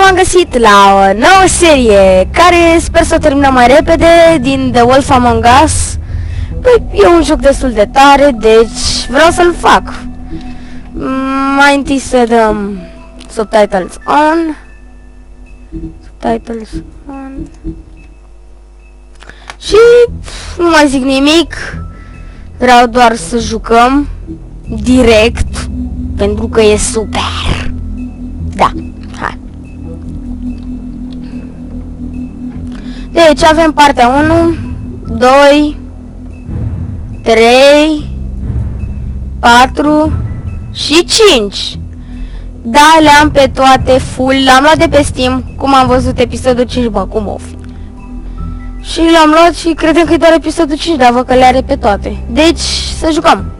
v-am găsit la o nouă serie care sper să o terminăm mai repede din The Wolf Among Us. Păi, e un joc destul de tare, deci vreau să-l fac. Mai întâi să dăm subtitles on. Subtitles on. Și nu mai zic nimic. Vreau doar să jucăm direct, pentru că e super. Da, hai. Deci avem partea 1, 2, 3, 4 și 5. Da, le-am pe toate full, l-am luat de pe Steam, cum am văzut episodul 5, bă, cum o fi. Și l-am luat și credem că e doar episodul 5, dar văd că le are pe toate. Deci, să jucăm.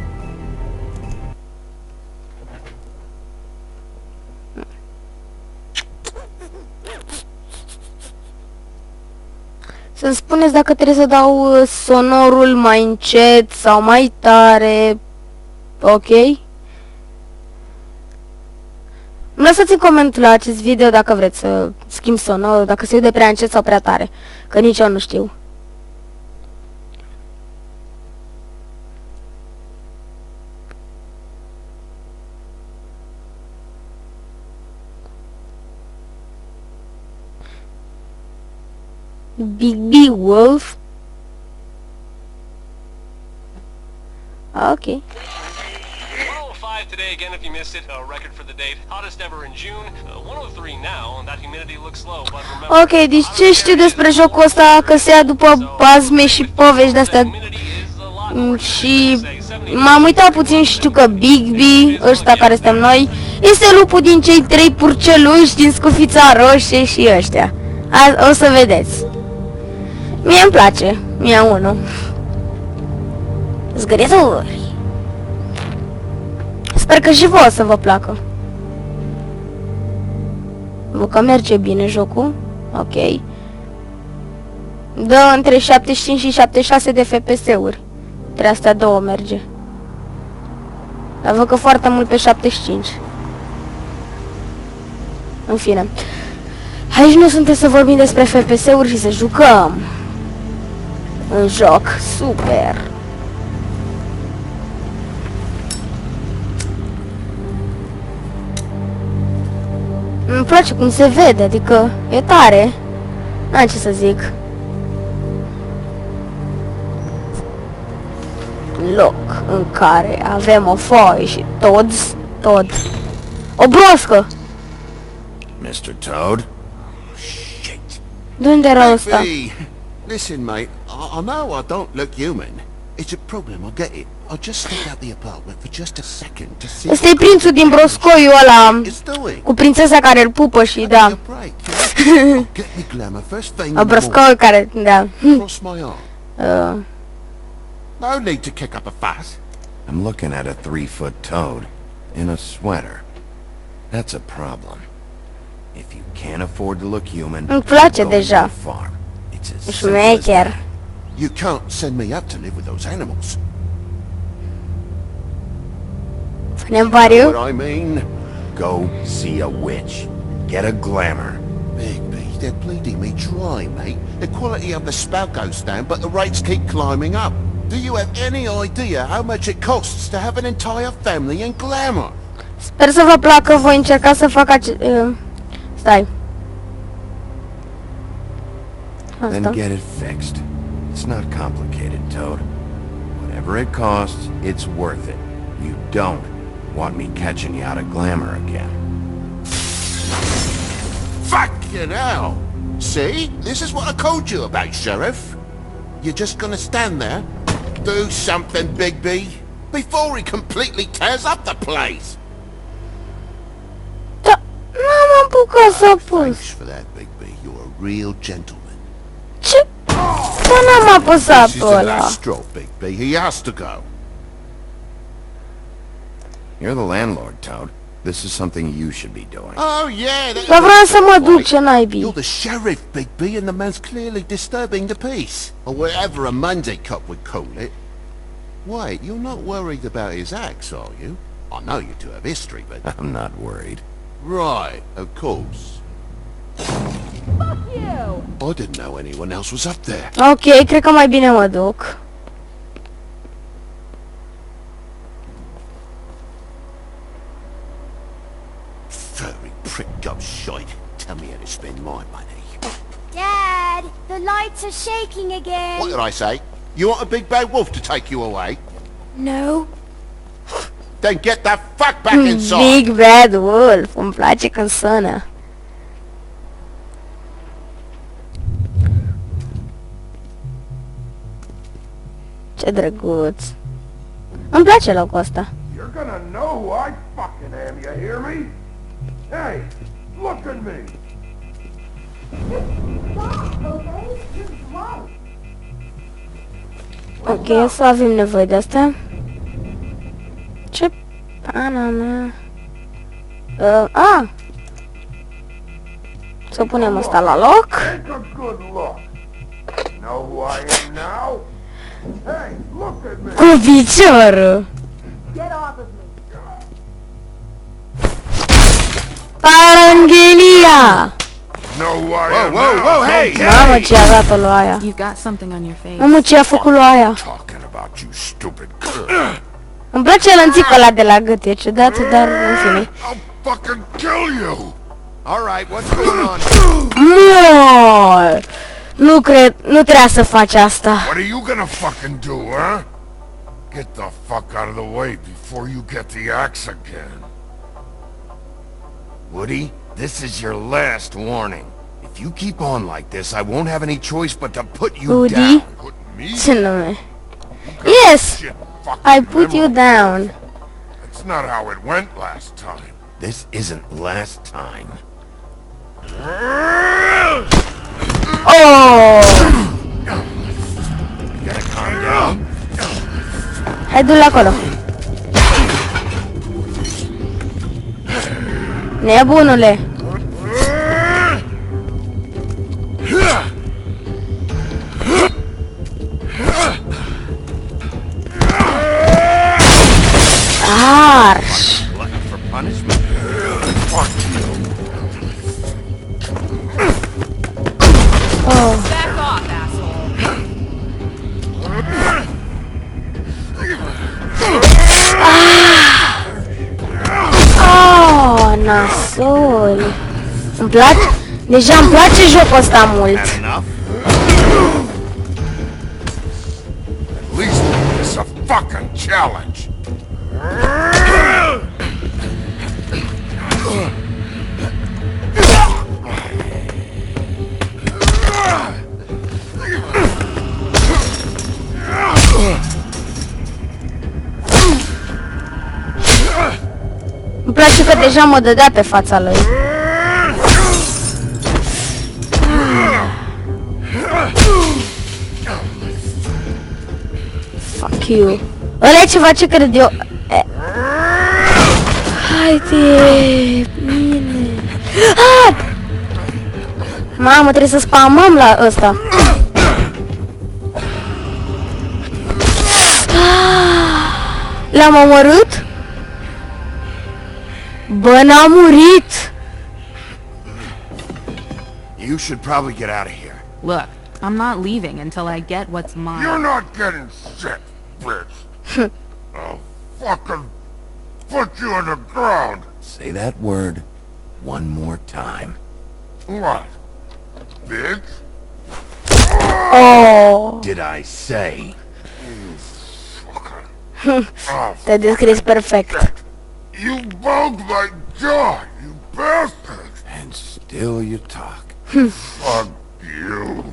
Să-mi spuneți dacă trebuie să dau sonorul mai încet sau mai tare. Ok? Îmi lăsați în coment la acest video dacă vreți să schimb sonorul, dacă se aude prea încet sau prea tare. Că nici eu nu știu. Big Wolf. Okay. Today again if you missed it, a record for the date, hottest ever in June, 103 now, and that humidity looks low, but remember... Ok, deci ce știu despre jocul ăsta, că se ia după bazme și povești de-astea. Și m-am uitat puțin și știu că Big B, ăștia care suntem noi, este lupul din cei 3 purceluși din Scufița Roșie și ăștia. O să vedeți. Mie îmi place, mie unul. Zgârieturi. Sper că și voi o să vă placă. Văd că merge bine jocul. Ok. Dă între 75 și 76 de FPS-uri. Între astea două merge. Dar văd că foarte mult pe 75. În fine. Aici nu suntem să vorbim despre FPS-uri și să jucăm. Un joc super. Îmi place cum se vede, adică e tare. N-am ce să zic. Loc în care avem o foaie și Toad. O broască! Mr. Toad? Shit. De unde era ăsta? Listen, mate, I know I don't look human. It's a problem, I get it. I'll just step out the apartment for just a second to see. Ăsta e prințul din broscoiul ăla cu prințesa care îl pupă și da. O broscoi care, da. No need to kick up a fuss. I'm looking at a 3-foot toad in a sweater. That's a problem. If you can't afford to look human, îmi place deja. Șmecher. You can't send me up to live with those animals. What I mean? Go see a witch. Get a glamour. Big B, they're bleeding me dry, mate. The quality of the spell goes down, but the rates keep climbing up. Do you have any idea how much it costs to have an entire family in glamour? Sper să vă placă, voi încerca să fac stai. Then get it fixed. It's not complicated, Toad. Whatever it costs, it's worth it. You don't want me catching you out of glamour again. Fucking hell! See? This is what I told you about, Sheriff. You're just gonna stand there, do something, Big B, before he completely tears up the place. Da, n-am apucat să apăs. Thanks for that, Big B. You're a real gentleman. Ce? Da, n-am apăsat pe ăla. Big B. He has to go. You're the landlord, Toad. This is something you should be doing. Oh, yeah. Dar vreau să mă duc, ce naibii. You're the sheriff, Big B, and the man's clearly disturbing the peace. Or whatever a Monday cop would call it. Wait, you're not worried about his acts, are you? I know you two have history, but... I'm not worried. Right, of course. I didn't know anyone else was up there. Ok, cred că mai bine mă duc. Furry pricked up shite. Tell me how to spend my money. Dad, the lights are shaking again. What did I say? You want a big bad wolf to take you away? No. Then get the fuck back inside! Big Bad Wolf. Îmi place când sună. Ce drăguț. Îmi place locul ăsta. You're gonna know who I fucking am, you hear me? Hey, look at me! Ok, să avem nevoie de asta. Ce pana mea? Să punem asta la loc. Take a good look. Know who I am now? Hey, look at me! Cu piciorul. Get off of me. Paranghelia! Know who I am Whoa, now? whoa, hey! Mamă, ce a dat-o lui aia. You've got something on your face. Mamă, ce a făcut lui aia. Talking about you stupid girl. Îmi place lănțicul ăla de la gât, e ciudat, dar în fine. I'll fucking kill you! Alright, what's going on? Mor! Nu cred, nu trebuia să faci asta. What are you gonna fucking do, huh? Get the fuck out of the way before you get the axe again. Woody, this is your last warning. If you keep on like this, I won't have any choice but to put you Woody? down. Put me? Ce nume? Yes! Shit, fucking I put you memory. down. That's not how it went last time. This isn't last time. Oh! You gotta calm down. Hai, du-l acolo. Nebunule. Arș. Glutton for punishment. Fuck you. Back off, asshole. Oh, nasol. Îmi place. Deja îmi place jocul ăsta mult. Had enough? At least make this a fucking challenge. Îmi place că deja mă dădea pe fața lui. Fuck you. Ăla e ceva ce cred eu. Haide, bine. Ah! Mamă, trebuie să spamăm la ăsta. L-am omorât? Bă, n-a murit! You should probably get out of here. Look, I'm not leaving until I get what's mine. You're not getting shit, bitch. I'll fucking put you on the ground. Say that word one more time. What? Bitch? Oh, Did I say? Oh, te descris perfect. you bugged my jaw, you bastard. And still you talk. Fuck you.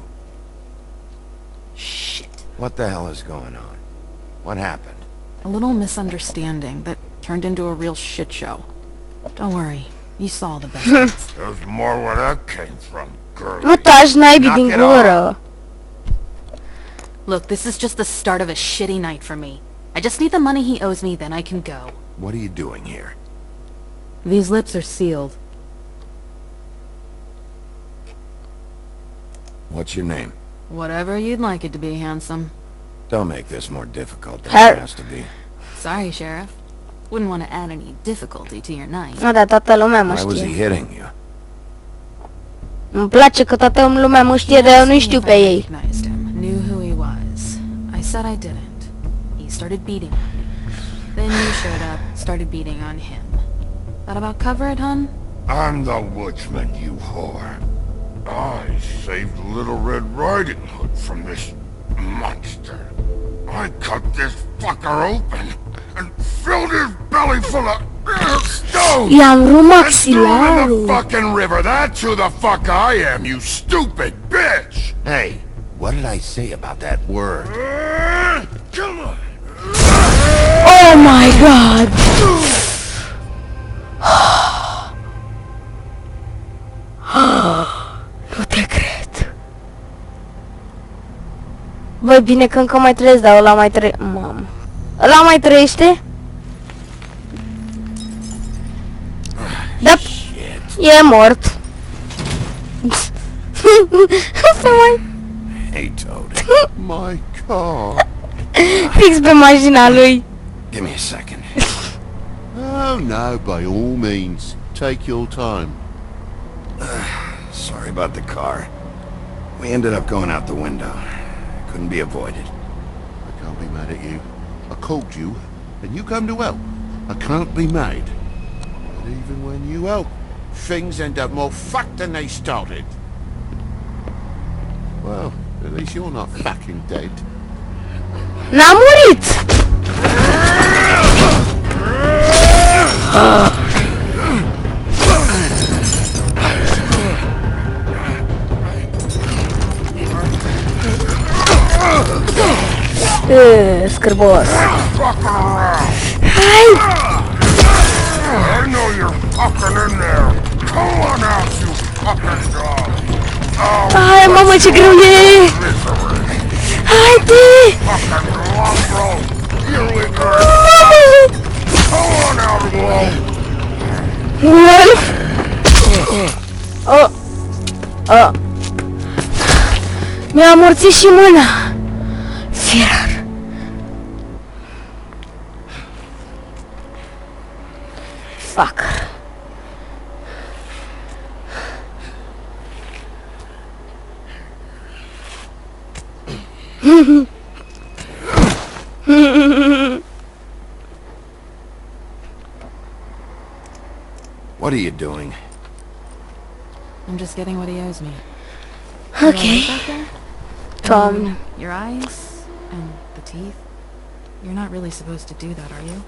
Shit. What the hell is going on? What happened? A little misunderstanding that turned into a real shit show. Don't worry, you saw the best. There's more where that came from, girl. Nu taci naibii din Knock it gură. Look, this is just the start of a shitty night for me. I just need the money he owes me, then I can go. What are you doing here? These lips are sealed. What's your name? Whatever you'd like it to be, handsome. Don't make this more difficult than Har- it has to be. Sorry, Sheriff. Wouldn't want to add any difficulty to your night. Nu, dar toată lumea mă Why was he știe. hitting you? Îmi place că toată lumea mă știe, dar eu nu știu pe ei. Recognized him, knew who he was. I said I didn't. He started beating on me. Then you showed up, started beating on him. That about cover it, hun? I'm the woodsman, you whore. I saved Little Red Riding Hood from this monster. I cut this fucker open and filled his belly full of stone. I-am rupt And threw him in maxilarul. the fucking river. That's who the fuck I am, you stupid bitch. Hey, what did I say about that word? Come on. Oh my god! Nu te cred. Băi, bine că încă mai trăiesc, dar ăla mai trăiește. Mamă. Ăla mai trăiește? Da, e mort. Asta mai... Hey, Toad. My car. Fix pe mașina lui. Give me a second. Oh, no, by all means. Take your time. Sorry about the car. We ended up going out the window. Couldn't be avoided. I can't be mad at you. I called you, and you come to help. I can't be mad. But even when you help, things end up more fucked than they started. Well, at least you're not fucking dead. N-a murit! Scârbos. Hai! I know you're fucking in there. Come on out, you fucking dog. Hai, mamă, ce greu e! Haide! Fucking lumbro. You little. Mamă! Come on out, Wolf. Wolf! Oh! Oh! Mi-a amorțit și mâna! Fier! Fuck! What are you doing? I'm just getting what he owes me. Okay. Tom. Your eyes and the teeth. You're not really supposed to do that, are you?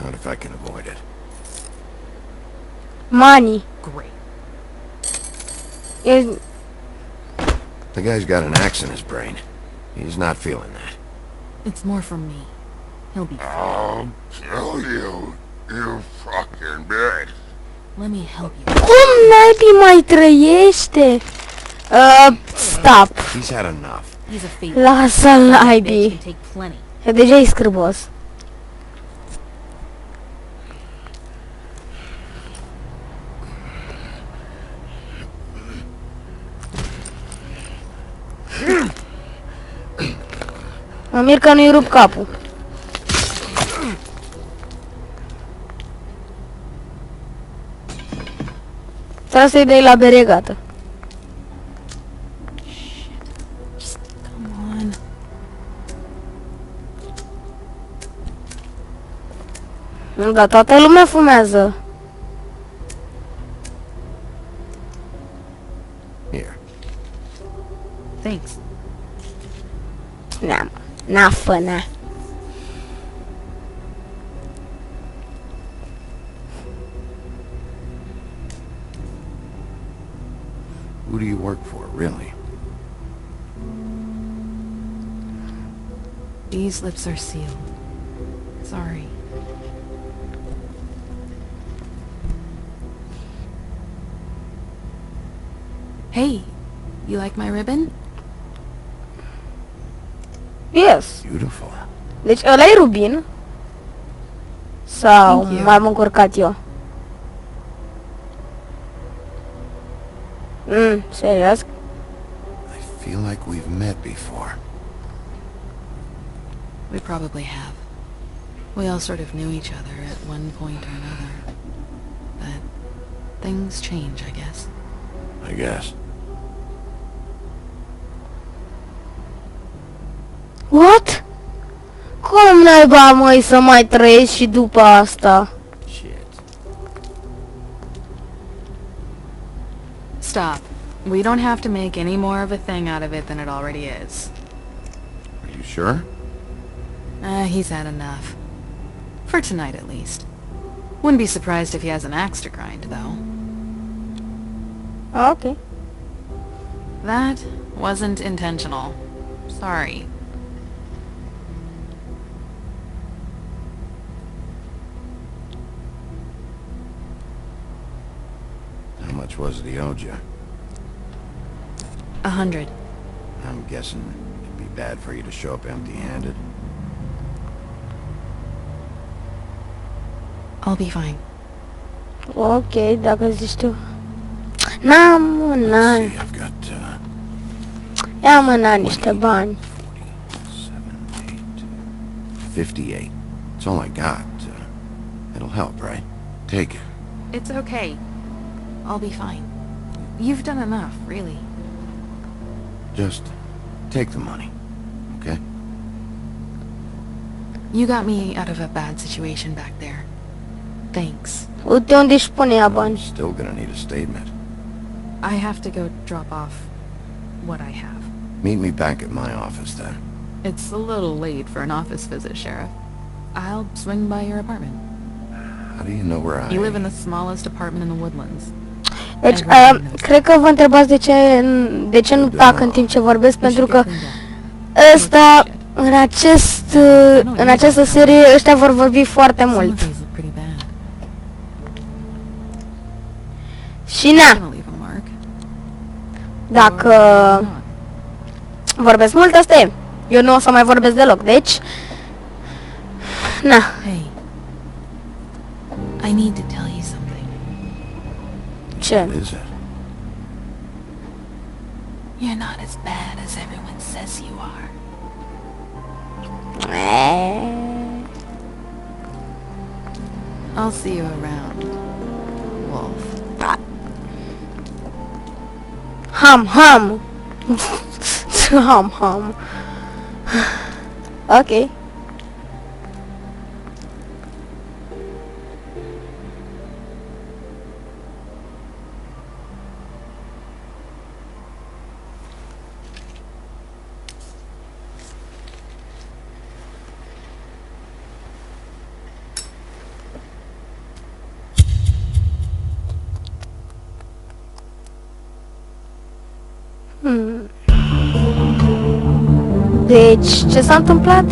Not if I can avoid it. Money. Great. E... The guy's got an axe in his brain. He's not feeling that. It's more from me. He'll be fine. I'll kill you, you fucking bitch. Let me help you. Cum naibii mai trăiește? Stop. He's had enough. He's a fake. Lasă-l Bitch naibii. can take plenty. Deja e scârbos. Mă mir că nu-i rup capul. Trebuie să-i dai la bere, gata. Come on. Dar toată lumea fumează. Here. Thanks. N-a făna. Who do you work for, really? These lips are sealed. Sorry. Hey, you like my ribbon? Yes. Beautiful. Deci ăla e rubin? Sau Thank you. m-am încurcat eu? Serios? I feel like we've met before. We probably have. We all sort of knew each other at one point or another. But things change, I guess. I guess. What? Cum naiba, măi, să mai trăiesc și după asta? Shit. Stop. We don't have to make any more of a thing out of it than it already is. Are you sure? He's had enough. For tonight, at least. Wouldn't be surprised if he has an axe to grind, though. Ok. That wasn't intentional. Sorry. How much was it he owed you? 100. I'm guessing it'd be bad for you to show up empty-handed. I'll be fine. Ok, dacă zici tu. N-am, mă, See, n-am. I've got, Ia, mă, n-am niște bani. 58. It's all I got. It'll help, right? Take it. It's okay. I'll be fine. You've done enough, really. Just take the money, okay? You got me out of a bad situation back there. Thanks. Uite unde își pune ea I'm bani. still gonna need a statement. I have to go drop off what I have. Meet me back at my office then. It's a little late for an office visit, Sheriff. I'll swing by your apartment. How do you know where I You live in the smallest apartment in the woodlands. Deci, cred că vă întrebați de ce nu tac în timp ce vorbesc, pentru că ăsta, în această serie, ăștia vor vorbi foarte mult. Și na, dacă vorbesc mult, asta e. Eu nu o să mai vorbesc deloc, deci, na. Hey, I need to tell you something. Ce? What is it? You're not as bad as everyone says you are. I'll see you around, Wolf. Ham, ham. Ham, ham. Ok. Deci, ce s-a întâmplat?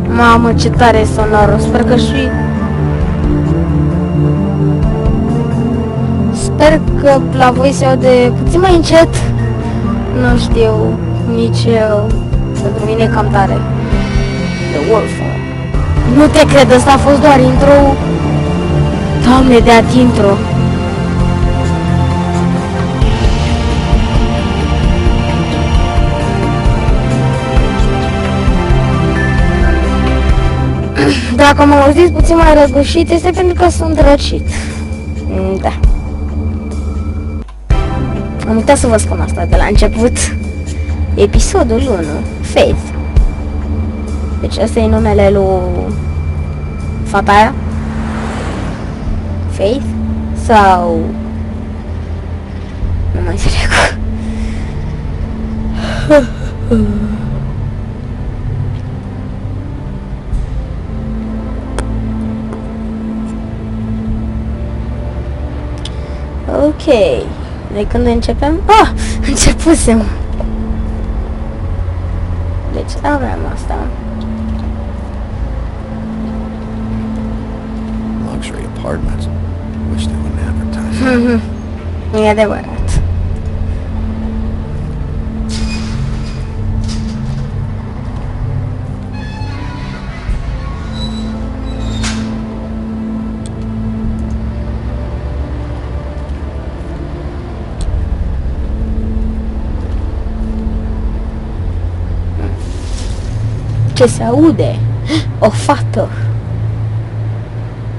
Mamă, ce tare e sonorul, sper că și... Sper că la voi se aude puțin mai încet. Nu știu, nici eu. Pentru mine e cam tare. The Wolf. Nu te cred, ăsta a fost doar intro. Doamne, de-at intro. Dacă mă auziți puțin mai răgușit, este pentru că sunt răcit. Da. Am uitat să vă spun asta de la început. Episodul 1. Faith. Deci ăsta e numele lui fata aia? Faith? Sau... Nu mai înțeleg. Ok, de când începem? Ah, începusem. Deci aveam asta. Luxury apartments. Wish they wouldn't advertise. E adevărat. Ce se aude? O fată.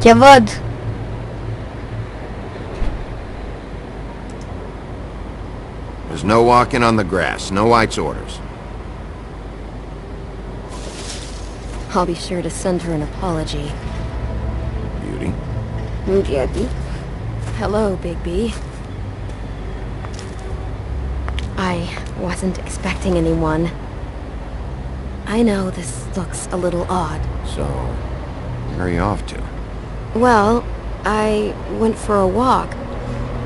Ce văd? There's no walking on the grass. No White's orders. I'll be sure to send her an apology. Beauty. Beauty. Hello, Bigby. I wasn't expecting anyone. I know this looks a little odd. So, where are you off to? Well, I went for a walk.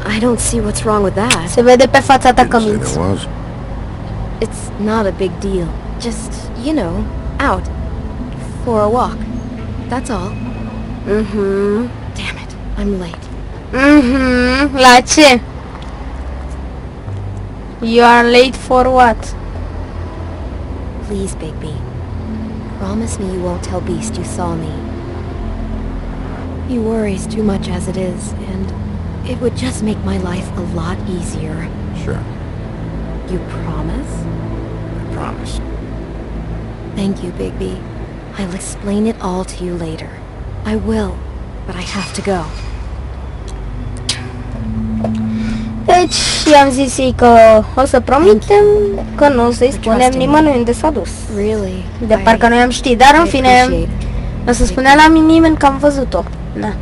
I don't see what's wrong with that. Se vede pe fața ta că Didn't say minți. there was. It's not a big deal. Just, you know, out. For a walk. That's all. Damn it, I'm late. La ce? You are late for what? Please, Bigby. Promise me you won't tell Beast you saw me. He worries too much as it is, and it would just make my life a lot easier. Sure. You promise? I promise. Thank you, Bigby. I'll explain it all to you later. I will, but I have to go. Deci, i-am zis ei că o să promitem că nu o să-i spunem nimănui unde s-a dus. Really? De parcă noi am ști, dar în fine, nu o să spunem la nimeni că am văzut-o. Da.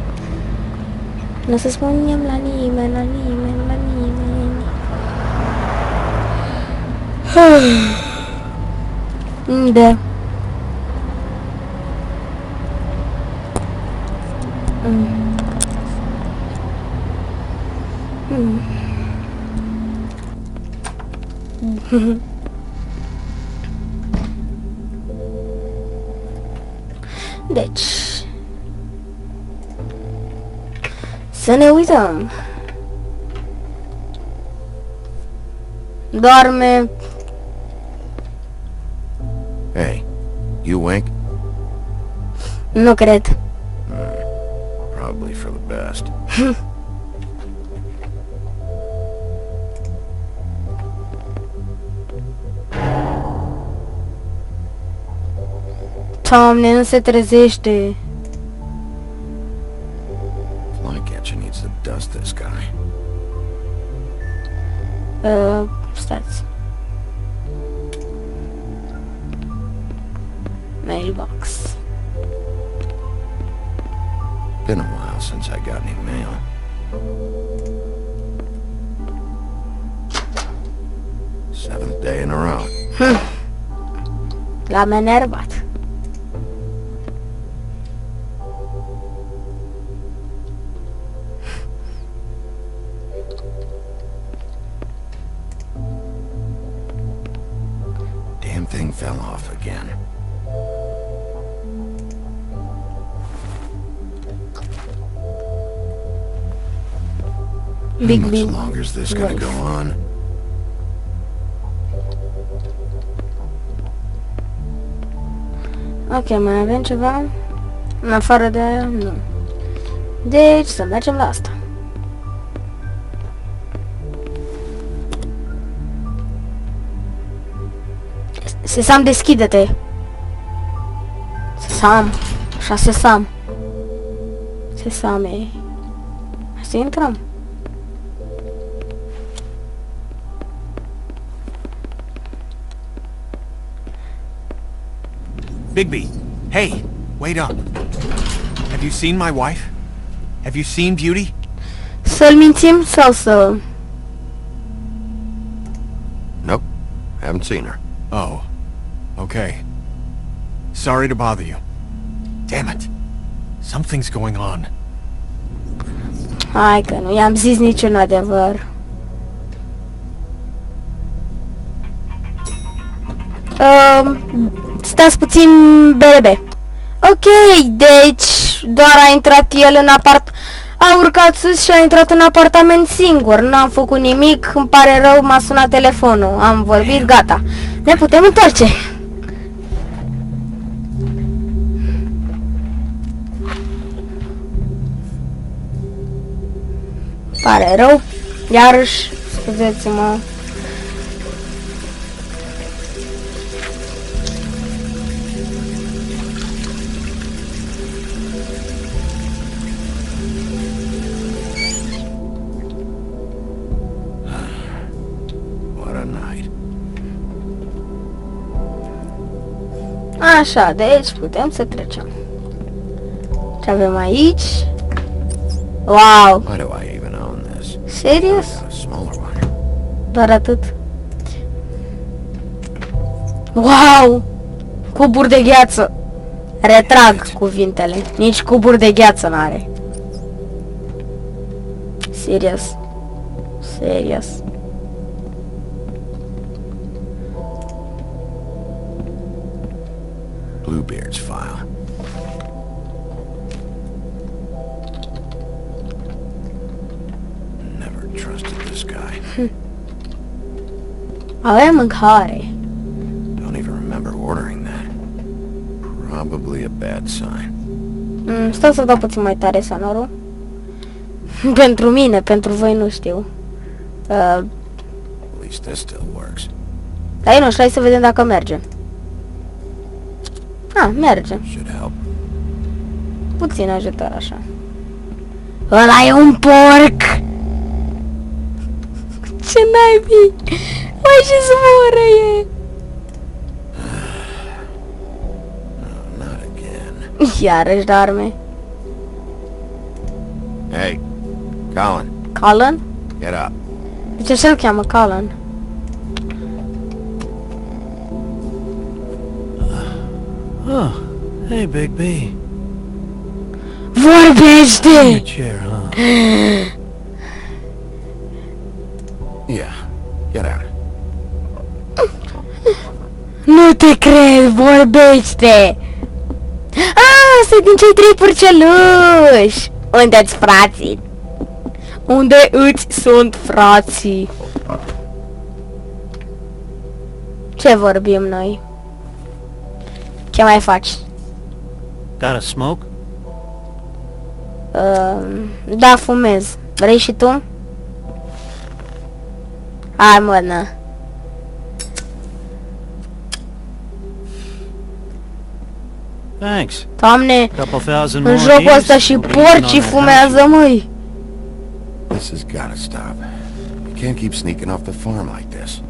Nu o să spunem la nimeni, la nimeni, la nimeni. Da. Deci, să ne uităm. Doarme. Hey, you wink? Nu cred. Probably for the best. Doamne, nu se trezește. Flycatcher needs to dust this guy. Stați. Mailbox. Been a while since I got any mail. Seventh day in a row. L-am enervat. Damn thing fell off again. Big How much big. longer is this gonna go on? Ok, mai avem ceva? În afară de aia? Nu. Deci, să mergem la asta. Sesam, deschide-te! Sesam! Așa, Sesam! Sesame! Hai să intrăm! Bigby, hey, wait up. Have you seen my wife? Have you seen Beauty? Să-l mințim sau să... Nope, haven't seen her. Oh, okay. Sorry to bother you. Damn it. Something's going on. Hai că nu i-am zis niciun adevăr. Stați puțin, BRB. Ok, deci doar a intrat el în a urcat sus și a intrat în apartament singur. N-am făcut nimic, îmi pare rău, m-a sunat telefonul. Am vorbit, gata. Ne putem întoarce. Pare rău. Iarăși, scuzeți-mă. Așa, deci putem să trecem. Ce avem aici? Wow! Why do I even own this? Serios? I got a smaller one. Doar atât. Wow! Cuburi de gheață. Retrag cuvintele. Nici cuburi de gheață n-are. Serios. Serios. Bluebeard's file. Never trusted this guy. Avem mâncare. Don't even remember ordering that. Probably a bad sign. Stau să dau puțin mai tare sonorul. Pentru mine, pentru voi nu știu. At least this still works. Dar nu, hai să vedem dacă merge. Merge. Should help. Puțin ajutor așa. Ăla e un porc! Ce naibii! Mai ce zbură e! Not again. Iarăși dorme. Hey, Colin, Colin? get up. De ce se-l cheamă Colin? Oh, hey, Big B. Vorbește! Chair, huh? Yeah, get out. Nu te cred, vorbește! Sunt din cei 3 purceluși! Unde-ți frații? Unde îți sunt frații? Ce vorbim noi? Ce mai faci? Got a smoke? Da, fumez. Vrei și tu? Hai, mă, na. Thanks. Doamne, Couple thousand în more jocul ăsta Gs, și we'll be eating on porcii that fumează, măi. This has gotta stop. You can't keep sneaking off the farm like this.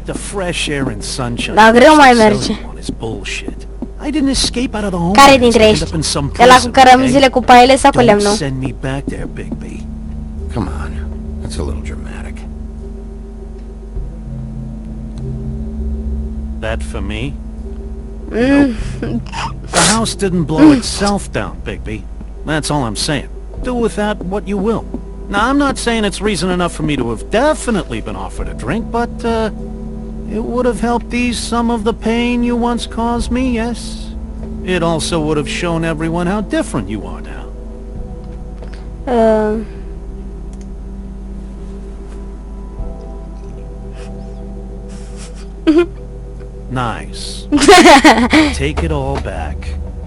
The fresh air and sunshine. Da, greu mai So merge. you want is bullshit. I didn't escape out of the home. Care dintre ești? Ăla cu cărămizile cu paile sau cu Don't lemnul? send me back there, Big B. Come on, that's a little dramatic. That for me? The house didn't blow itself down, Bigby. That's all I'm saying. Do with that what you will. Now, I'm not saying it's reason enough for me to have definitely been offered a drink, but, it would have helped ease some of the pain you once caused me, yes? It also would have shown everyone how different you are now. Nice. Take it all back.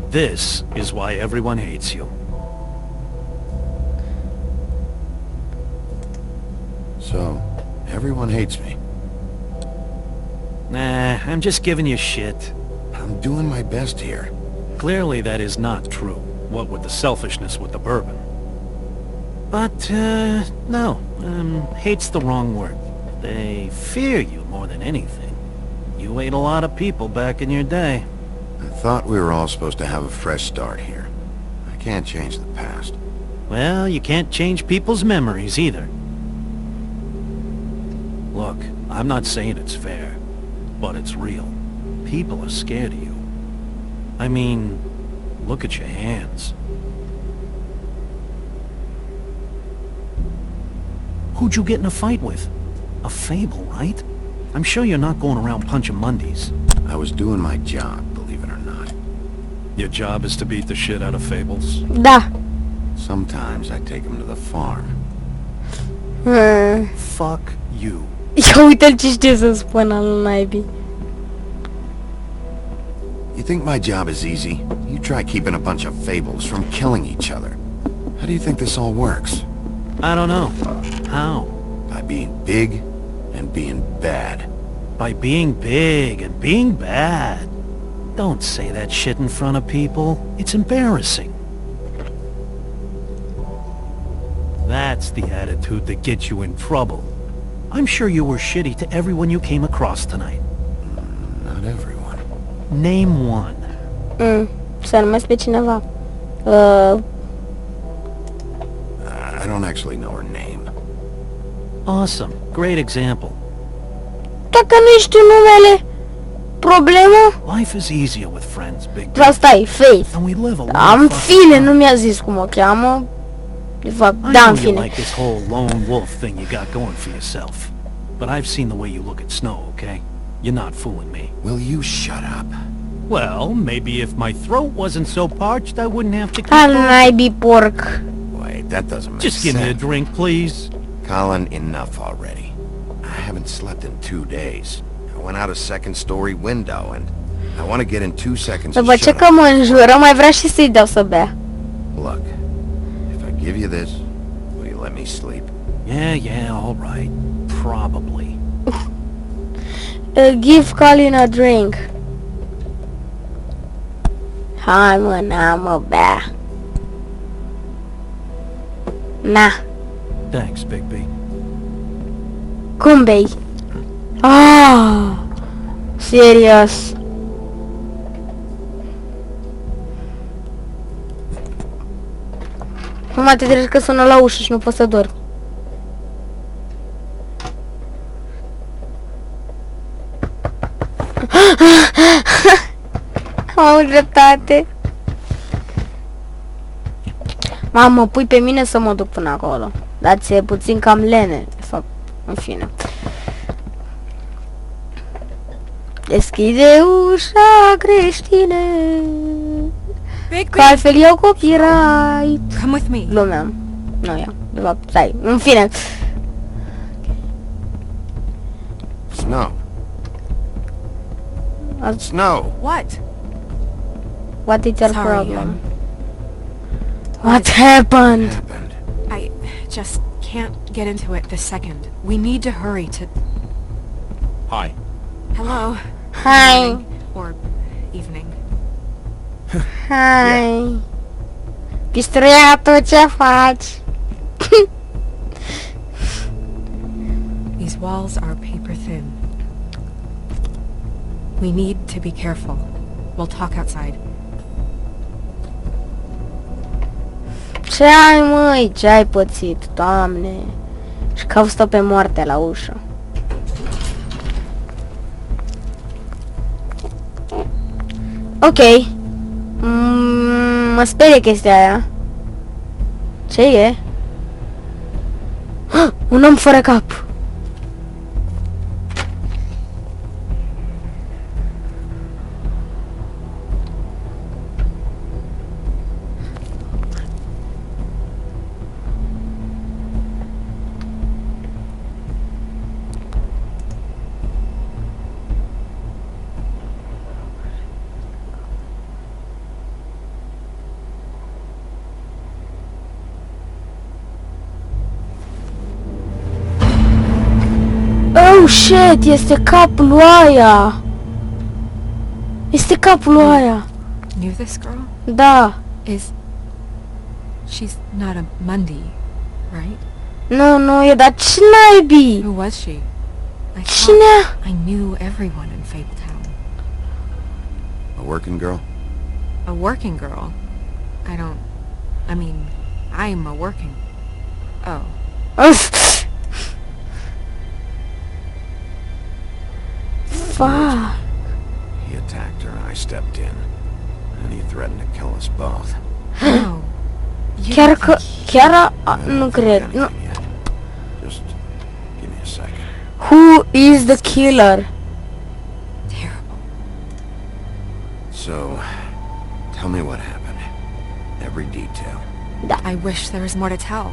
This is why everyone hates you. So, everyone hates me. Nah, I'm just giving you shit. I'm doing my best here. Clearly that is not true, what with the selfishness with the bourbon. But, no, hate's the wrong word. They fear you more than anything. You ate a lot of people back in your day. I thought we were all supposed to have a fresh start here. I can't change the past. Well, you can't change people's memories either. Look, I'm not saying it's fair, but it's real. People are scared of you. I mean, look at your hands. Who'd you get in a fight with? A fable, right? I'm sure you're not going around punching Mondays. I was doing my job, believe it or not. Your job is to beat the shit out of fables? Da. Sometimes I take them to the farm. Fuck you. Ia uite-l ce știe să spună al naibii. You think my job is easy? You try keeping a bunch of fables from killing each other. How do you think this all works? I don't know. How? By being big and being bad. By being big and being bad. Don't say that shit in front of people. It's embarrassing. That's the attitude that gets you in trouble. I'm sure you were shitty to everyone you came across tonight. Not everyone. Name one. Să numesc pe cineva. I don't actually know her name. Awesome. Great example. Dacă nu știu numele, problemă? Life is easier with friends, Big B. Vreau stai, Faith. And we live a Am little fine, nu mi-a zis cum o cheamă. De fapt, I da, know în you fine. like this whole lone wolf thing you got going for yourself. But I've seen the way you look at Snow, okay? You're not fooling me. Will you shut up? Well, maybe if my throat wasn't so parched, I wouldn't have to keep Al on. naibii porc. Wait, that doesn't make Just give me a sense. drink, please. Colin, enough already. I haven't slept in 2 days. I went out a second story window and I want to get in 2 seconds. După to ce shut că up. mă înjură, mai vrea și să-i dau să bea. Look, if I give you this, will you let me sleep? Yeah, all right. Probably. Give Colin a drink. Hai mă, na mă, bea. Na, Thanks, Big B. cum bei? Ah, serios. Mama, te treci că sună la ușă și nu pot să dorm. Am dreptate. Mamă, pui pe mine să mă duc până acolo. Dar ți-e puțin cam lene, de fapt, în fine. Deschide ușa, creștine, că altfel iau copyright. Come with me. Glumeam. Nu iau, de fapt, stai, în fine. Snow. Snow. What? What is your Sorry, problem? What happened? Happened. I just can't get into it this second. We need to hurry to... Hi. Hello? Hi. Or evening. Hai. Pistruiatul, ce faci? These walls are paper thin. We need to be careful. We'll talk outside. Ce ai, măi? Ce ai pățit, Doamne? Și că au stat pe moarte la ușă. Ok. Mă sperie chestia aia. Ce e? Un om fără cap. Oh shit, este capul lui aia. Este capul lui aia. Knew this girl? Da. She's not a Mundy, right? Nu, e, dar ce naibii? Who was she? I thought Cine? I knew everyone in Fabletown. A working girl? A working girl? I mean, I'm a working... Oh. Fuck. He attacked her and I stepped in. And he threatened to kill us both. No. You Chiar don't că... think Chiar... I don't Nu think cred. Nu. anything yet. Just give me a second. Who is the killer? Terrible. So, tell me what happened. Every detail. I wish there was more to tell.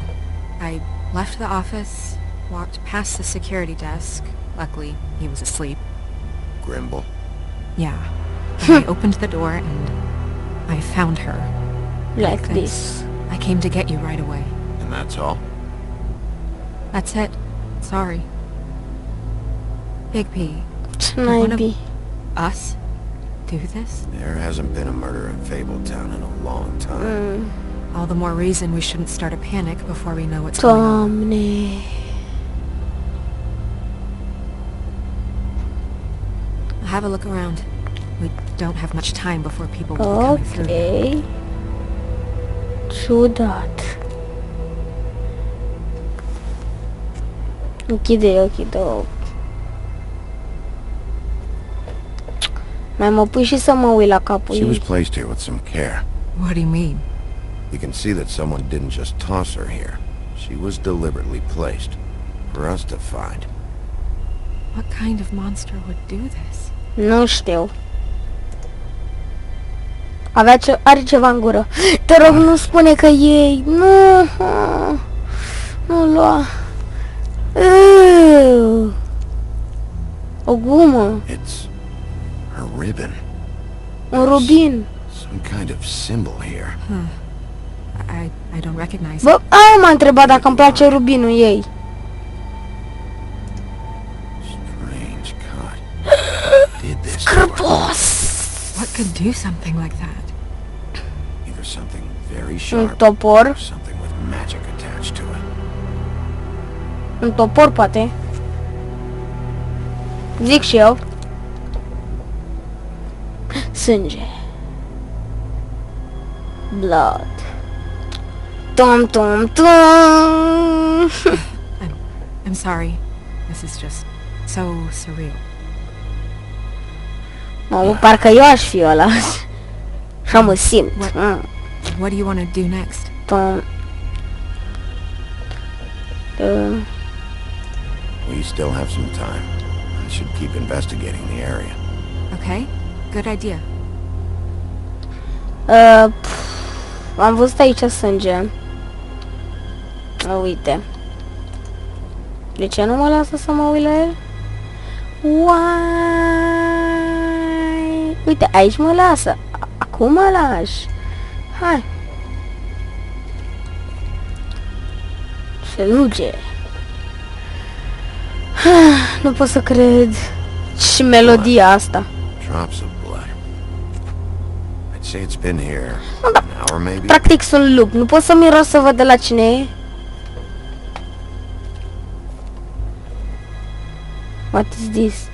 I left the office, walked past the security desk. Luckily, he was asleep. Grimble. Yeah. And I opened the door and I found her. Like this. I came to get you right away. And that's all? That's it. Sorry. Big P, Ce Did one of naibii? us do this? There hasn't been a murder in Fabletown in a long time. All the more reason we shouldn't start a panic before we know what's going on. Doamne. Have a look around. We don't have much time before people will be coming through. Ok. Ciudat. Închide ochii, două. Mai mă pui și să mă uit la capul She was ei. placed here with some care. What do you mean? You can see that someone didn't just toss her here. She was deliberately placed for us to find. What kind of monster would do this? Nu știu. Are ceva în gură. Te rog, nu spune că ei. Nu. Nu lua. O gumă. It's her ribbon. Un rubin. Some kind of symbol here. I don't recognize it. Bă, aia m-a întrebat dacă îmi place rubinul ei. Strange God. Did this? Scârbos. What could do something like that? Either something very Un sharp topor. or something with magic attached to it. Un topor, poate. Zic și eu. Sânge. Blood. Tom, tom, tom. I'm sorry. This is just so surreal. Mă, parcă eu aș fi ăla. Așa mă simt. What do you want to do next? Tom. We still have some time. I should keep investigating the area. Okay, good idea. Am văzut aici sânge. Uite. De ce nu mă lasă să mă uit la el? Why? Uite, aici mă lasă. Acum mă lași. Hai. Se luge. Nu pot să cred. Și melodia asta. Drops of blood. I'd say it's been here Da. an hour maybe. Practic sunt lup. Nu pot să miros să văd de la cine e. What is this?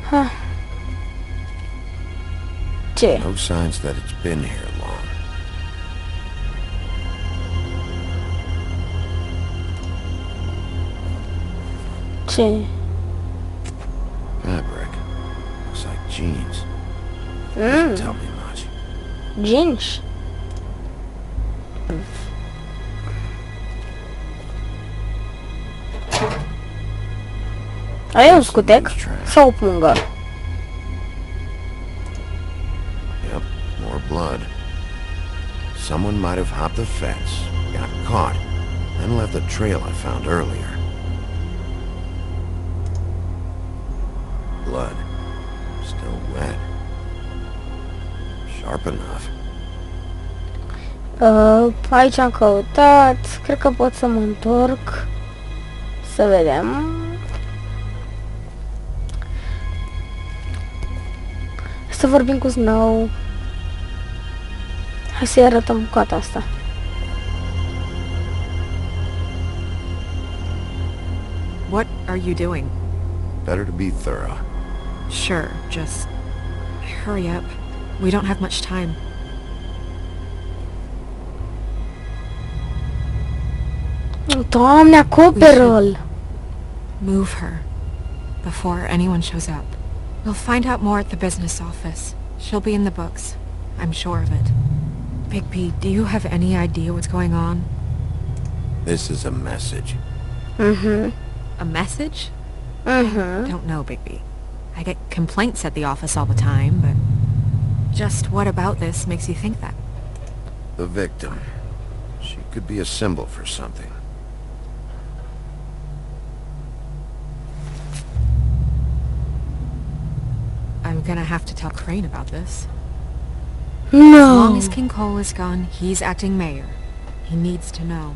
Ha. Ce? No signs that it's been here long. Ce? Fabric. Looks like jeans. Doesn't tell me much. Jeans? Ai un scutec? Sau o pungă? Yep, more blood. Someone might have hopped the fence, got caught, then left the trail I found earlier. Blood. Still wet. Sharp enough. Aici am căutat. Cred că pot să mă întorc. Să vedem. Să vorbim cu Snow. Hai să-i arătăm bucata asta. What are you doing? Better to be thorough. Sure, just hurry up. We don't have much time. Doamne, acoperă-l! Move her before anyone shows up. We'll find out more at the business office. She'll be in the books. I'm sure of it. Bigby, do you have any idea what's going on? This is a message. A message? Mhm. Don't know, Bigby. I get complaints at the office all the time, but just what about this makes you think that? The victim. She could be a symbol for something. I'm gonna have to tell Crane about this. As long No! as King Cole is gone, he's acting mayor. He needs to know.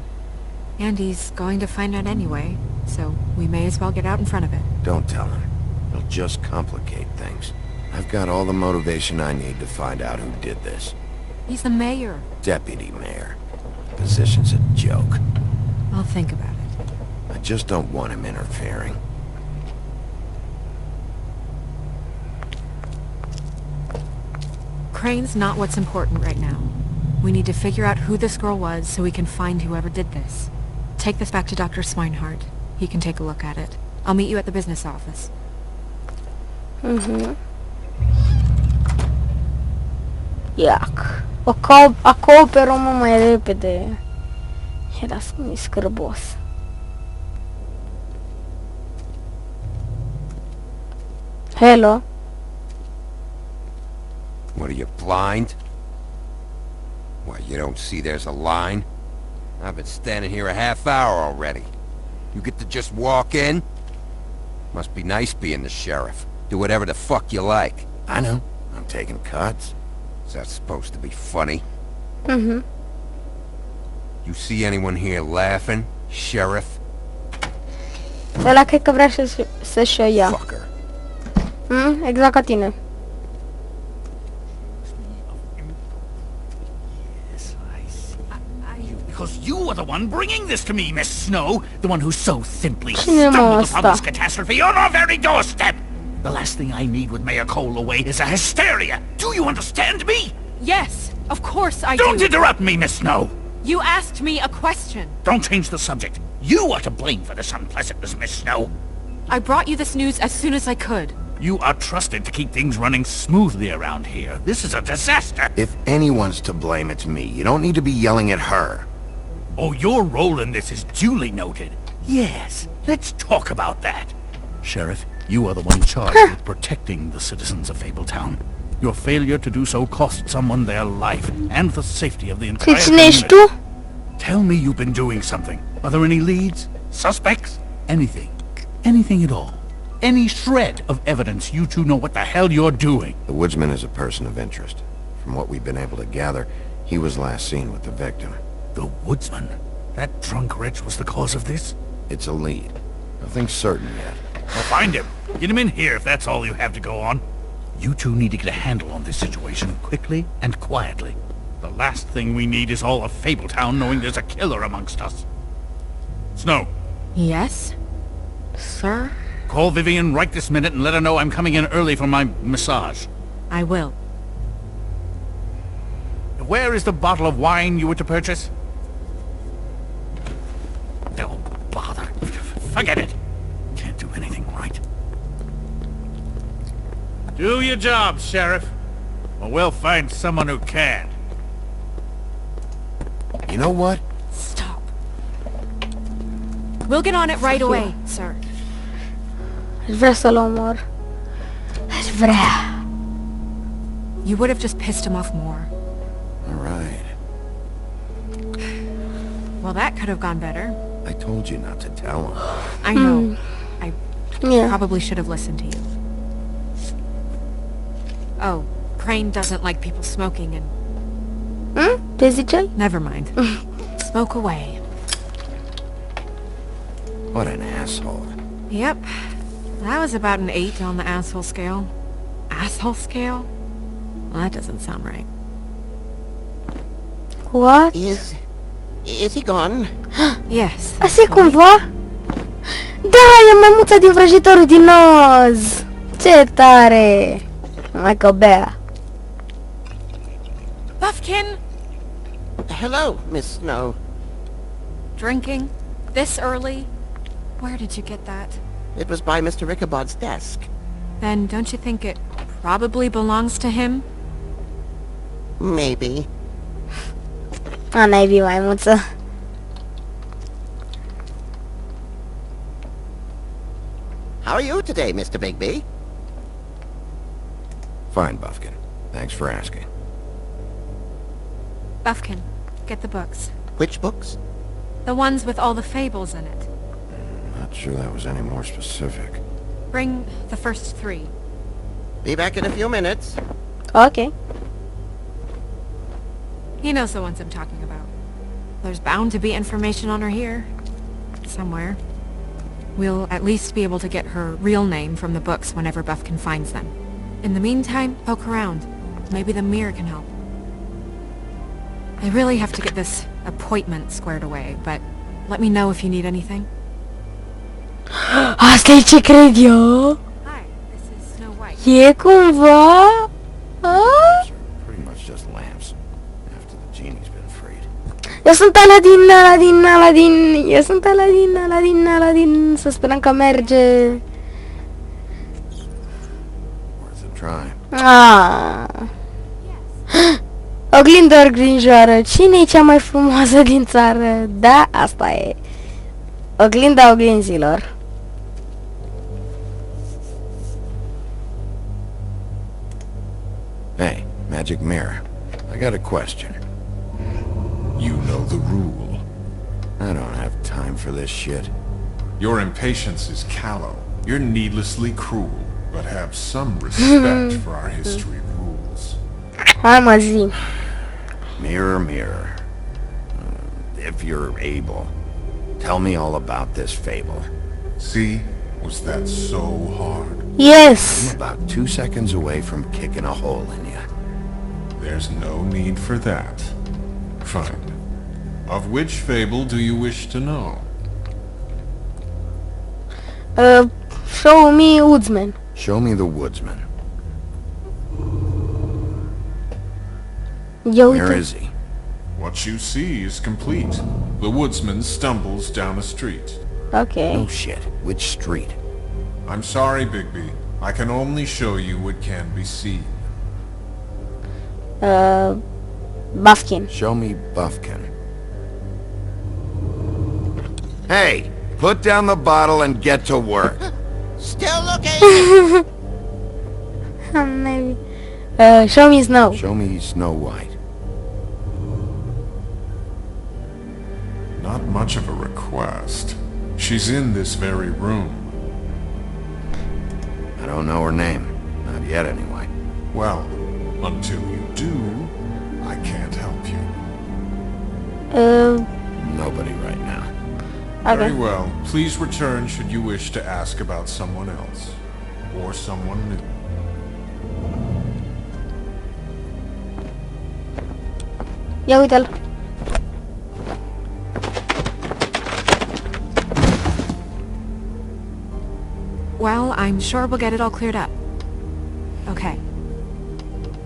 And he's going to find out anyway, so we may as well get out in front of it. Don't tell him. It'll just complicate things. I've got all the motivation I need to find out who did this. He's the mayor. Deputy mayor. Position's a joke. I'll think about it. I just don't want him interfering. Crane's not what's important right now. We need to figure out who this girl was so we can find whoever did this. Take this back to Dr. Swinehart. He can take a look at it. I'll meet you at the business office. Iac. Acoperă-mă mai repede. Era să-mi scârbos. Hello. What, are you blind? What, you don't see there's a line? I've been standing here a half hour already. You get to just walk in? Must be nice being the sheriff. Do whatever the fuck you like. I know. I'm taking cuts. Is that supposed to be funny? Mm-hmm. You see anyone here laughing, sheriff? Ăla cred că vrea să-și o ia. Fucker. Exact ca tine. Because you are the one bringing this to me, Miss Snow. The one who so simply Cine mă stumbled upon ăsta? this catastrophe on our very doorstep. The last thing I need with Mayor Cole away is a hysteria. Do you understand me? Yes, of course I Don't do. interrupt me, Miss Snow. You asked me a question. Don't change the subject. You are to blame for this unpleasantness, Miss Snow. I brought you this news as soon as I could. You are trusted to keep things running smoothly around here. This is a disaster. If anyone's to blame, it's me. You don't need to be yelling at her. Oh, your role in this is duly noted. Yes, let's talk about that. Sheriff, you are the one charged with protecting the citizens of Fabletown. Your failure to do so cost someone their life and the safety of the entire Cine ești community. tu? Tell me you've been doing something. Are there any leads? Suspects? Anything. Anything at all. Any shred of evidence you two know what the hell you're doing. The woodsman is a person of interest. From what we've been able to gather, he was last seen with the victim. The woodsman? That drunk wretch was the cause of this? It's a lead. Nothing certain yet. Well, find him. Get him in here if that's all you have to go on. You two need to get a handle on this situation quickly and quietly. The last thing we need is all of Fabletown knowing there's a killer amongst us. Snow, Yes? Sir? call Vivian right this minute and let her know I'm coming in early for my massage. I will. Where is the bottle of wine you were to purchase? Oh, bother. Forget it. Can't do anything right. Do your job, Sheriff. Or we'll find someone who can. You know what? Stop. We'll get on it right away, sir. Aș vrea să-l omor. Aș vrea. You would have just pissed him off more. All right. Well, that could have gone better. I told you not to tell him. I know. I Yeah. probably should have listened to you. Oh, Crane doesn't like people smoking and... Ce ziceai? Never mind. Smoke away. What an asshole. Yep. That was about an 8 on the asshole scale. Asshole scale? Well, that doesn't sound right. What? Is he gone? Yes. Asta e cumva? Da, e maimuța din vrăjitorul din Oz! Ce tare! Mai că bea. Buffkin! Hello, Miss Snow. Drinking? This early? Where did you get that? It was by Mr. Ichabod's desk. Then don't you think it probably belongs to him? Maybe. A, naibii maimuță. How are you today, Mr. Bigby? Fine, Buffkin. Thanks for asking. Buffkin, get the books. Which books? The ones with all the fables in it. Not sure that was any more specific. Bring the first 3. Be back in a few minutes. Ok. He knows the ones I'm talking about. There's bound to be information on her here. Somewhere. We'll at least be able to get her real name from the books whenever Buffkin finds them. In the meantime, poke around. Maybe the mirror can help. I really have to get this appointment squared away, but let me know if you need anything. Asta e ce cred eu. Hi, this is Snow White. E cumva? A? Pretty much just lamps. After the genie's been freed. Eu sunt Aladin. Eu sunt Aladin. Să sperăm că merge. Worth a try. Ah. Oglindă grinjoară. Cine e cea mai frumoasă din țară? Da, asta e. Oglinda oglinzilor. Hey, magic mirror. I got a question. You know the rule. I don't have time for this shit. Your impatience is callow. You're needlessly cruel, but have some respect for our history rules. Hai mă zi. Mirror, mirror. If you're able, tell me all about this fable. See? Was that so hard? Yes. I'm about 2 seconds away from kicking a hole in you. There's no need for that. Fine. Of which fable do you wish to know? Show me woodsman. Show me the woodsman. Ia Where uite. is he? What you see is complete. The woodsman stumbles down a street. Ok. Oh shit. Which street? I'm sorry, Bigby. I can only show you what can be seen. Bafkin. Show me Buffkin. Hey! Put down the bottle and get to work. Still looking! Maybe. Show me snow. Show me Snow White. Not much of a request. She's in this very room. I don't know her name. Not yet, anyway. Well, until you do, I can't help you. Nobody right now. Very Ok. well. Please return should you wish to ask about someone else. Or someone new. Ia uite-l. Well, I'm sure we'll get it all cleared up. Okay.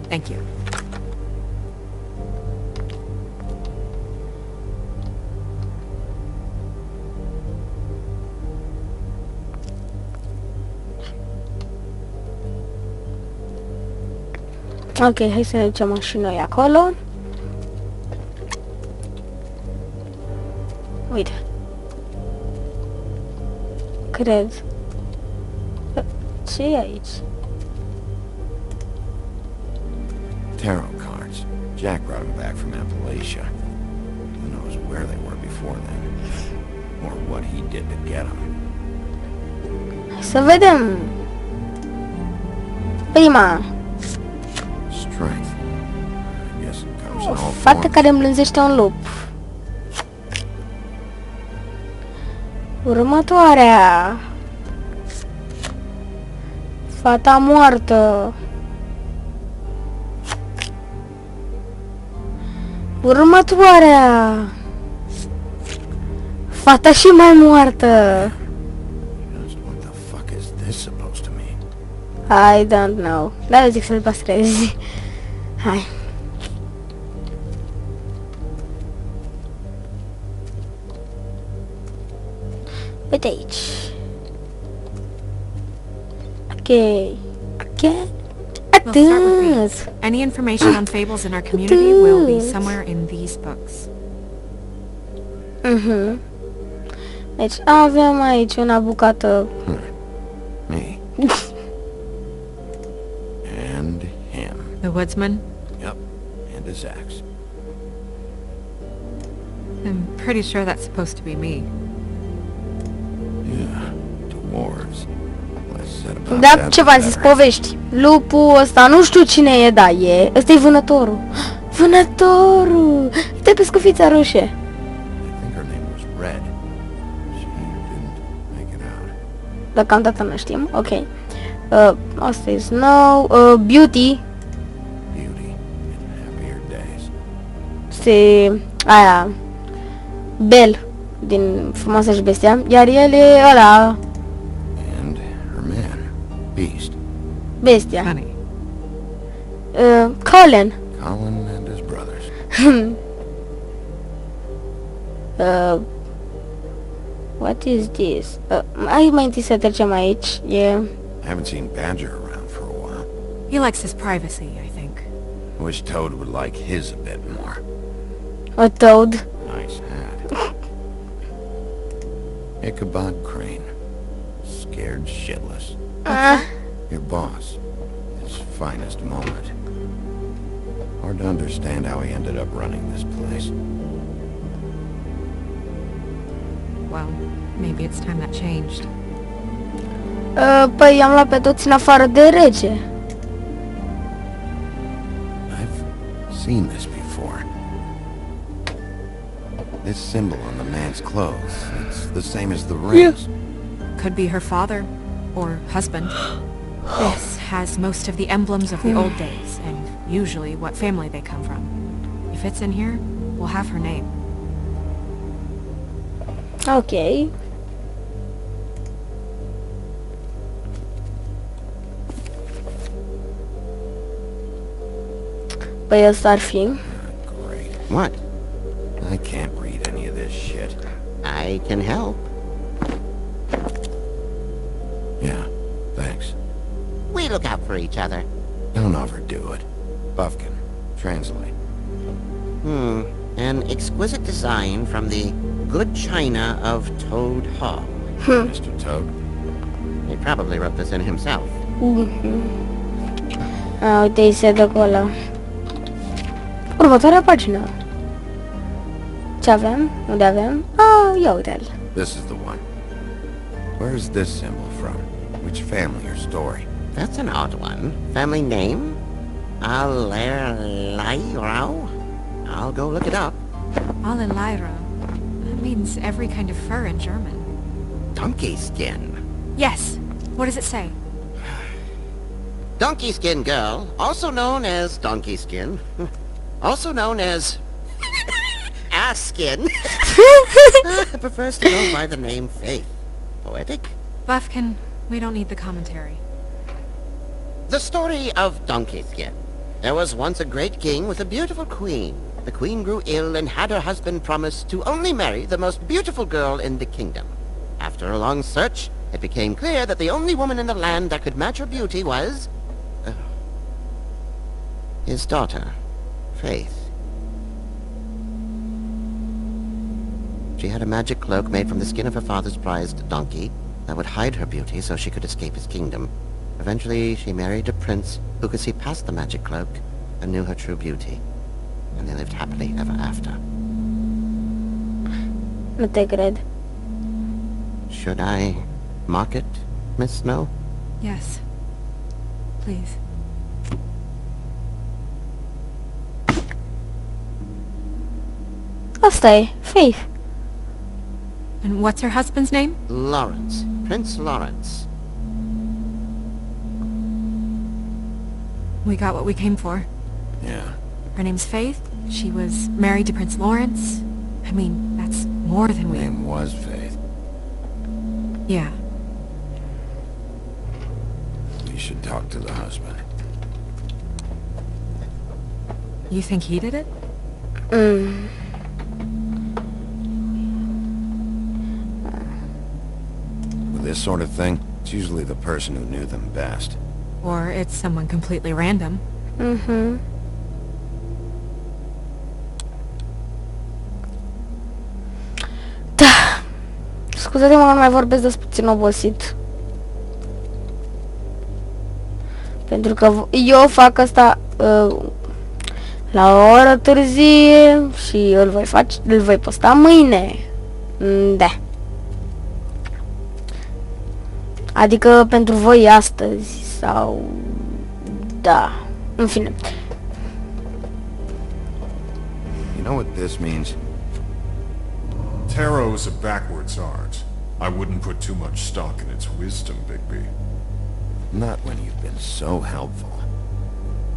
Thank you. Ok, hai să ne ducem și noi acolo. Uite. Cred. Ce e aici? Tarot cards. Jack brought them back from Appalachia. Who knows where they were before then. Or what he did to get them. Hai să vedem. Prima. Strength. I guess it comes in O all fată forms. care îmblânzește un lup. Următoarea. Fata moartă. Următoarea. Fata și mai moartă. What the fuck is this supposed to mean? I don't know. Da, eu zic să-l păstrezi. Hai. Uite aici. Ok. Ok. We'll start with Atât. these. Any information on fables in our community will be somewhere in these books. Deci avem aici una bucată. Me. And him. The woodsman? Yep. And his axe. I'm pretty sure that's supposed to be me. Yeah. Dwarves. Less said about Da, that, ce the v-am zis, better. povești. Lupul ăsta, nu știu cine e, da, e. Ăsta e vânătorul. Vânătorul! Uite pe scufița roșie. I think her name was Red. She didn't make it out. Deocamdată nu știm, ok. Asta e Snow. Beauty. Beauty in happier days. Este aia. Belle din Frumoasa și Bestia. Iar el e ăla. Beast. Bestia. Funny. Colin. Colin and his brothers. What is this? Hai mai întâi să trecem aici. E... I haven't seen Badger around for a while. He likes his privacy, I think. Wish Toad would like his a bit more. A toad. Nice hat. Ichabod Crane. Scared shitless. Your boss. His finest moment. Hard to understand how he ended up running this place. Well, maybe it's time that changed. Păi i-am luat pe toți în afară de rege. I've seen this before. This symbol on the man's clothes. It's the same as the rings. Could be her father, or husband. This has most of the emblems of the old days, and usually what family they come from. If it's in here, we'll have her name. Ok. Păi ăsta ar fi. Great. What? I can't read any of this shit. I can help. Yeah, thanks. We look out for each other. Don't overdo it. Buffkin, translate. An exquisite design from the good china of Toad Hall. Mr. Toad. He probably wrote this in himself. Uite, îi se dă cu ăla. Următoarea pagină. Ce avem? Unde avem? Ia uite-l. This is the one. Where is this symbol from? Which family or story? That's an odd one. Family name? Allerleirau? I'll go look it up. Allenlyra. That means every kind of fur in German. Donkey skin. Yes. What does it say? Donkey skin girl, also known as donkey skin, also known as ass skin, prefers to go by the name Faith. Poetic? Buffkin, we don't need the commentary. The story of Donkey Skin. There was once a great king with a beautiful queen. The queen grew ill and had her husband promise to only marry the most beautiful girl in the kingdom. After a long search, it became clear that the only woman in the land that could match her beauty was... his daughter, Faith. She had a magic cloak made from the skin of her father's prized donkey that would hide her beauty so she could escape his kingdom. Eventually, she married a prince who could see past the magic cloak and knew her true beauty. And they lived happily ever after. Nu te cred. Should I mark it, Miss Snow? Yes. Please. Asta e, Faith. And what's her husband's name? Lawrence. Prince Lawrence. We got what we came for. Yeah. Her name's Faith. She was married to Prince Lawrence. I mean, that's more than we... Name was Faith. Yeah. We should talk to the husband. You think he did it? With this sort of thing, it's usually the person who knew them best. Or it's someone completely random. Da. Scuzați-mă că nu mai vorbesc, de puțin obosit. Pentru că eu fac asta la o oră târzie și îl voi posta mâine. Da. Adică pentru voi astăzi sau... Da. În fine. You know what this means? Tarot's a backwards art. I wouldn't put too much stock in its wisdom, Bigby. Not when you've been so helpful.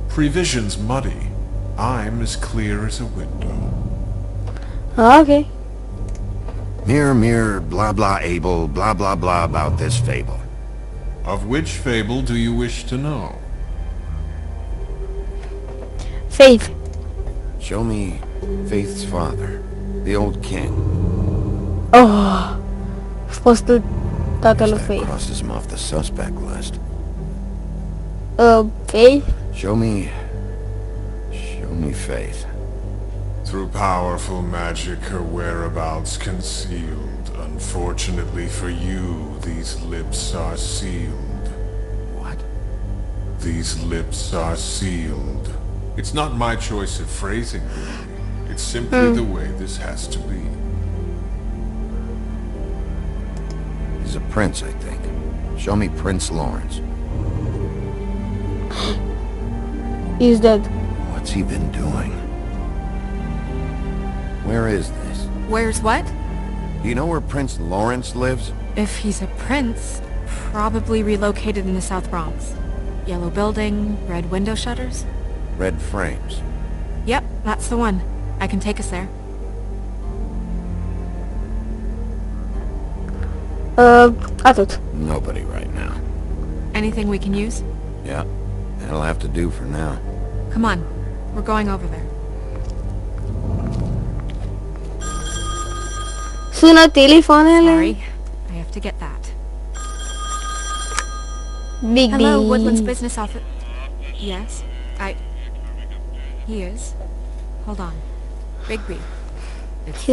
Prevision's muddy. I'm as clear as a window. Ok. Mirror, mirror, blah blah able, blah blah blah about this fable. Of which fable do you wish to know? Faith. Show me Faith's father, the old king. Oh, fostul tatăl lui That Faith. crosses him off the suspect list. Faith? Show me Faith. Through powerful magic, her whereabouts concealed. Unfortunately for you, these lips are sealed. What? These lips are sealed. It's not my choice of phrasing, really. It's simply the way this has to be. He's a prince, I think. Show me Prince Lawrence. He's dead. What's he been doing? Where is this? Where's what? Do you know where Prince Lawrence lives? If he's a prince, probably relocated in the South Bronx. Yellow building, red window shutters? Red frames. Yep, that's the one. I can take us there. Atât. Nobody right now. Anything we can use? Yeah, that'll have to do for now. Come on. We're going over there. Sună telefoanele. Sorry. I have to get that. Big Hello, B. Woodland's business office. Yes, He is. Hold on. Big B. It's